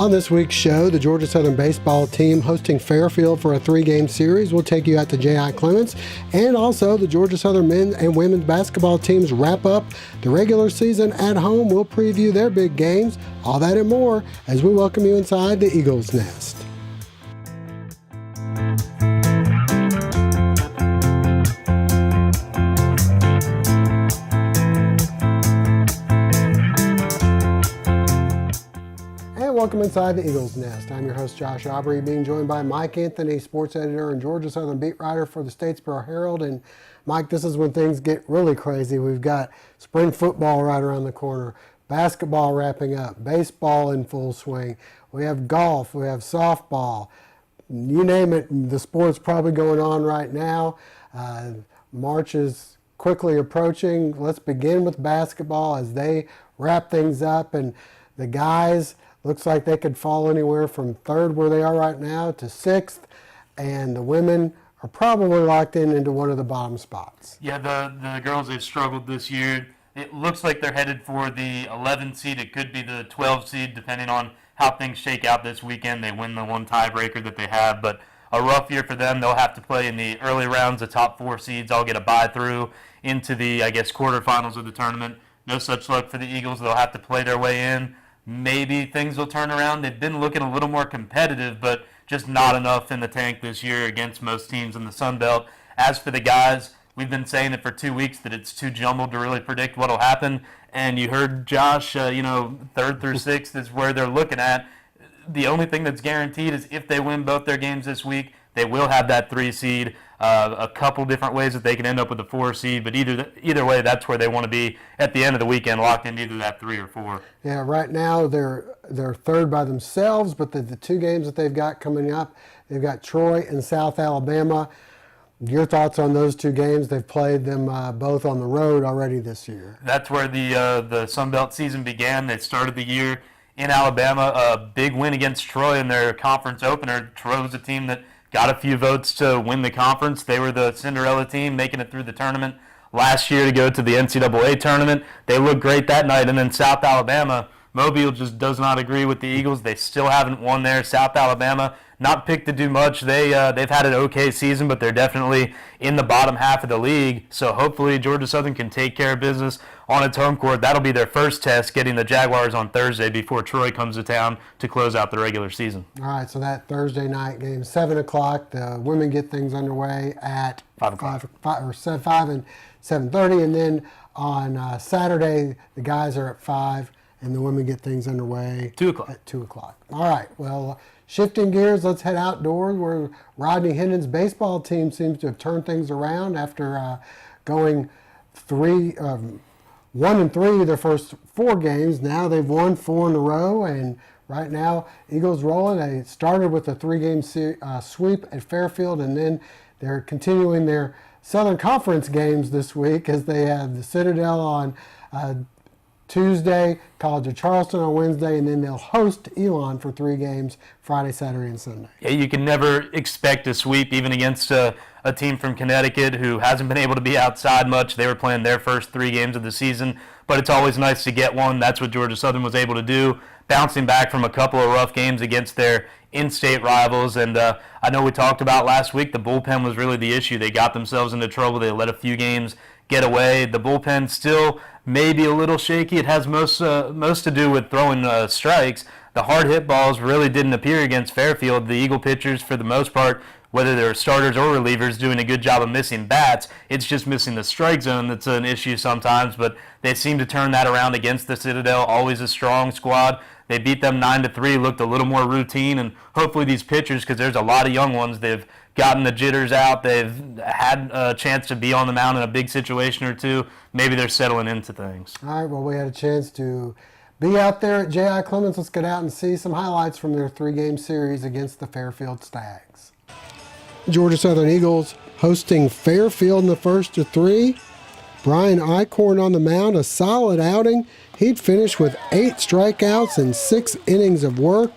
On this week's show, the Georgia Southern baseball team hosting Fairfield for a 3-game series. We'll take you out to J.I. Clements. And also, the Georgia Southern men's and women's basketball teams wrap up the regular season at home. We'll preview their big games, all that and more, as we welcome you inside the Eagles Nest. Welcome inside the Eagles Nest. I'm your host, Josh Aubrey, being joined by Mike Anthony, sports editor and Georgia Southern beat writer for the Statesboro Herald. And Mike, this is when things get really crazy. We've got spring football right around the corner, basketball wrapping up, baseball in full swing. We have golf, we have softball. You name it, the sport's probably going on right now. March is quickly approaching. Let's begin with basketball as they wrap things up. And the guys, looks like they could fall anywhere from third where they are right now to sixth, and the women are probably locked into one of the bottom spots. Yeah, the girls have struggled this year. It looks like they're headed for the 11 seed. It could be the 12 seed depending on how things shake out this weekend. They win the one tiebreaker that they have, but a rough year for them. They'll have to play in the early rounds. The top 4 seeds all get a bye through into the, quarterfinals of the tournament. No such luck for the Eagles. They'll have to play their way in. Maybe things will turn around. They've been looking a little more competitive, but just not enough in the tank this year against most teams in the Sun Belt. As for the guys, we've been saying it for 2 weeks that it's too jumbled to really predict what will happen. And you heard Josh, third through sixth is where they're looking at. The only thing that's guaranteed is if they win both their games this week, they will have that 3 seed. A couple different ways that they can end up with a 4 seed, but either way, that's where they want to be at the end of the weekend, locked in either that 3 or 4. Yeah, right now they're third by themselves, but the 2 games that they've got coming up, they've got Troy and South Alabama. Your thoughts on those 2 games? They've played them both on the road already this year. That's where the Sun Belt season began. They started the year in Alabama, a big win against Troy in their conference opener. Troy was a team that got a few votes to win the conference. They were the Cinderella team making it through the tournament last year to go to the NCAA tournament. They looked great that night. And then South Alabama, Mobile just does not agree with the Eagles. They still haven't won there. South Alabama, not picked to do much. They've had an okay season, but they're definitely in the bottom half of the league. So hopefully Georgia Southern can take care of business on its home court. That'll be their first test, getting the Jaguars on Thursday before Troy comes to town to close out the regular season. All right, so that Thursday night game, 7 o'clock. The women get things underway at 5 and 7:30, and then on Saturday the guys are at 5, and the women get things underway 2 o'clock. At 2 o'clock. All right, well, shifting gears, let's head outdoors where Rodney Hendon's baseball team seems to have turned things around after going 1-3 their first 4 games. Now they've won 4 in a row, and right now Eagles rolling. They started with a 3-game sweep at Fairfield, and then they're continuing their Southern Conference games this week as they have the Citadel on Tuesday, College of Charleston on Wednesday, and then they'll host Elon for 3 games Friday, Saturday, and Sunday. Yeah, you can never expect a sweep even against a team from Connecticut who hasn't been able to be outside much. They were playing their first 3 games of the season, but it's always nice to get one. That's what Georgia Southern was able to do, bouncing back from a couple of rough games against their in-state rivals. And I know we talked about last week, the bullpen was really the issue. They got themselves into trouble. They let a few games get away. The bullpen still maybe a little shaky. It has most to do with throwing strikes. The hard hit balls really didn't appear against Fairfield. The Eagle pitchers, for the most part, whether they're starters or relievers, doing a good job of missing bats. It's just missing the strike zone that's an issue sometimes, but they seem to turn that around against the Citadel, always a strong squad. They beat them 9-3, looked a little more routine, and hopefully these pitchers, because there's a lot of young ones, they've gotten the jitters out, they've had a chance to be on the mound in a big situation or 2. Maybe they're settling into things. All right, well, we had a chance to be out there at J.I. Clements. Let's get out and see some highlights from their 3-game series against the Fairfield Stags. Georgia Southern Eagles hosting Fairfield in the first of 3. Brian Eichhorn on the mound, a solid outing. He'd finished with 8 strikeouts and 6 innings of work.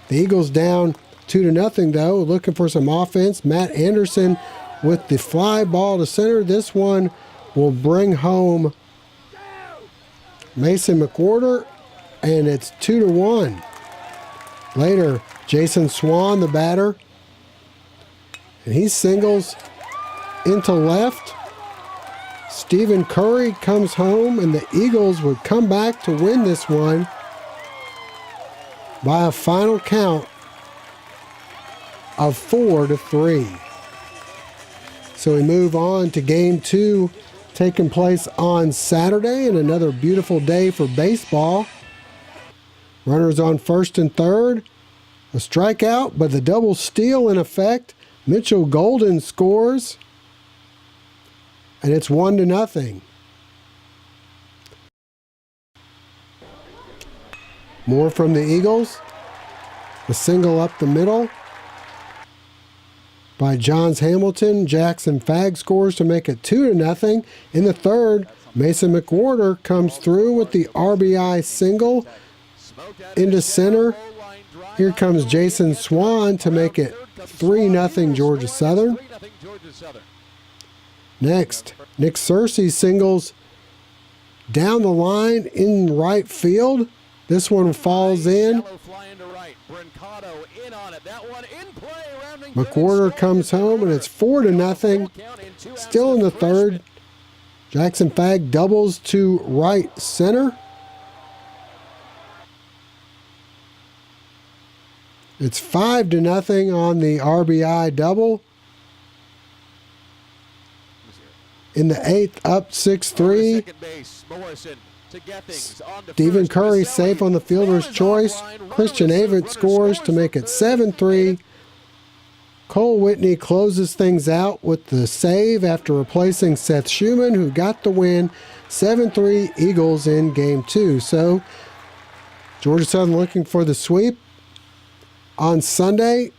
The Eagles down 2-0 though, looking for some offense. Matt Anderson with the fly ball to center. This one will bring home Mason McWhorter, and it's 2-1. Later, Jason Swan, the batter, and he singles into left. Stephen Curry comes home, and the Eagles would come back to win this one by a final count of 4-3. So we move on to game 2, taking place on Saturday, and another beautiful day for baseball. Runners on first and third. A strikeout, but the double steal in effect. Mitchell Golden scores, and it's 1-0. More from the Eagles. A single up the middle by Johns Hamilton. Jackson Fagg scores to make it 2-0. In the third, Mason McWhorter comes through with the RBI single into center. Here comes Jason Swan to make it 3-0 Georgia Southern. Next, Nick Searcy singles down the line in right field. This one falls in. McWhorter comes home, and it's 4-0. Still in the third, Jackson Fagg doubles to right center. It's 5-0 on the RBI double. In the eighth, up 6-3. Stephen Curry safe on the fielder's choice. Christian Avent scores to make it 7-3. Cole Whitney closes things out with the save after replacing Seth Schumann, who got the win. 7-3 Eagles in game 2. So Georgia Southern looking for the sweep. On Sunday,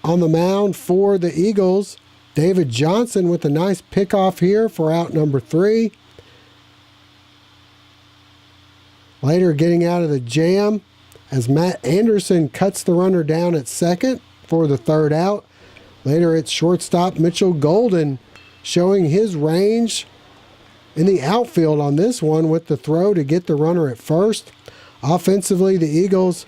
on the mound for the Eagles, David Johnson with a nice pickoff here for out number 3. Later, getting out of the jam as Matt Anderson cuts the runner down at second for the third out. Later, it's shortstop Mitchell Golden showing his range in the outfield on this one with the throw to get the runner at first. Offensively, the Eagles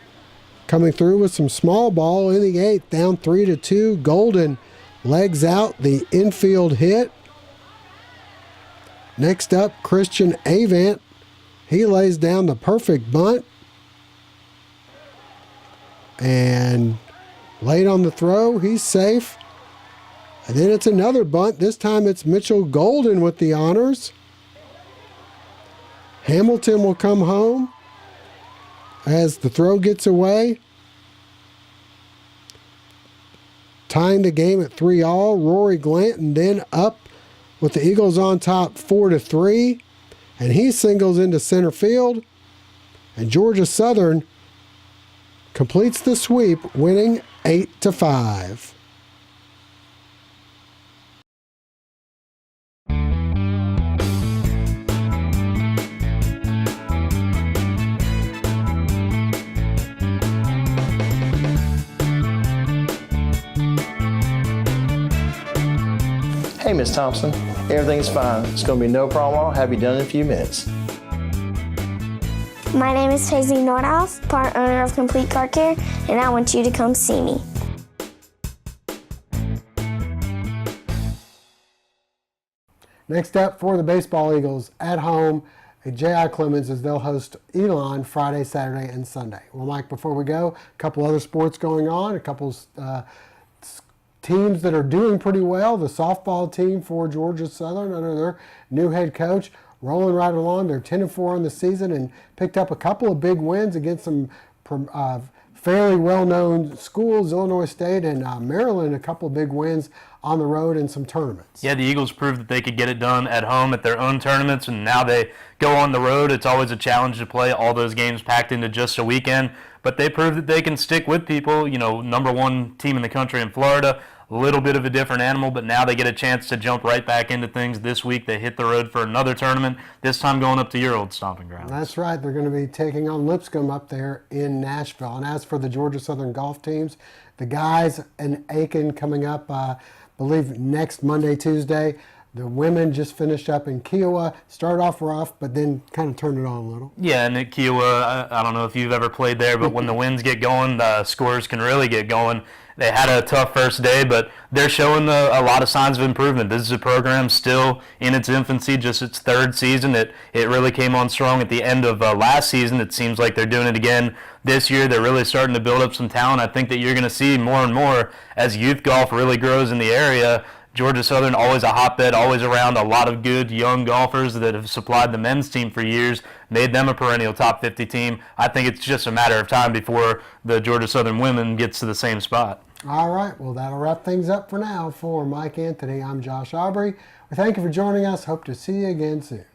coming through with some small ball in the eighth, down 3-2. Golden legs out the infield hit. Next up, Christian Avent. He lays down the perfect bunt. And late on the throw, he's safe. And then it's another bunt. This time it's Mitchell Golden with the honors. Hamilton will come home as the throw gets away. Tying the game at 3-all. Rory Glanton then up with the Eagles on top 4-3. And he singles into center field. And Georgia Southern completes the sweep, winning 8-5. Hey, Miss Thompson, everything's fine. It's going to be no problem. I'll have you done in a few minutes. My name is Tazy Nordhoff, part owner of Complete Car Care, and I want you to come see me. Next up for the baseball Eagles at home at J.I. Clemens as they'll host Elon Friday, Saturday, and Sunday. Well, Mike, before we go, a couple other sports going on, a couple teams that are doing pretty well. The softball team for Georgia Southern under their new head coach rolling right along. They're 10-4 on the season and picked up a couple of big wins against some fairly well-known schools, Illinois State and Maryland, a couple of big wins on the road in some tournaments. Yeah, the Eagles proved that they could get it done at home at their own tournaments, and now they go on the road. It's always a challenge to play all those games packed into just a weekend, but they proved that they can stick with people. You know, number one team in the country in Florida, a little bit of a different animal, but now they get a chance to jump right back into things. This week they hit the road for another tournament, this time going up to your old stomping ground. That's right. They're going to be taking on Lipscomb up there in Nashville. And as for the Georgia Southern golf teams, the guys in Aiken coming up, I believe next Monday, Tuesday, The women just finished up in Kiowa. Started off rough, but then kind of turned it on a little. Yeah, and at Kiowa, I don't know if you've ever played there, but when the winds get going, the scores can really get going. They had a tough first day, but they're showing a lot of signs of improvement. This is a program still in its infancy, just its third season. It really came on strong at the end of last season. It seems like they're doing it again this year. They're really starting to build up some talent. I think that you're going to see more and more as youth golf really grows in the area. Georgia Southern, always a hotbed, always around a lot of good young golfers that have supplied the men's team for years, made them a perennial top 50 team. I think it's just a matter of time before the Georgia Southern women gets to the same spot. All right, well, that'll wrap things up for now. For Mike Anthony, I'm Josh Aubrey. We thank you for joining us. Hope to see you again soon.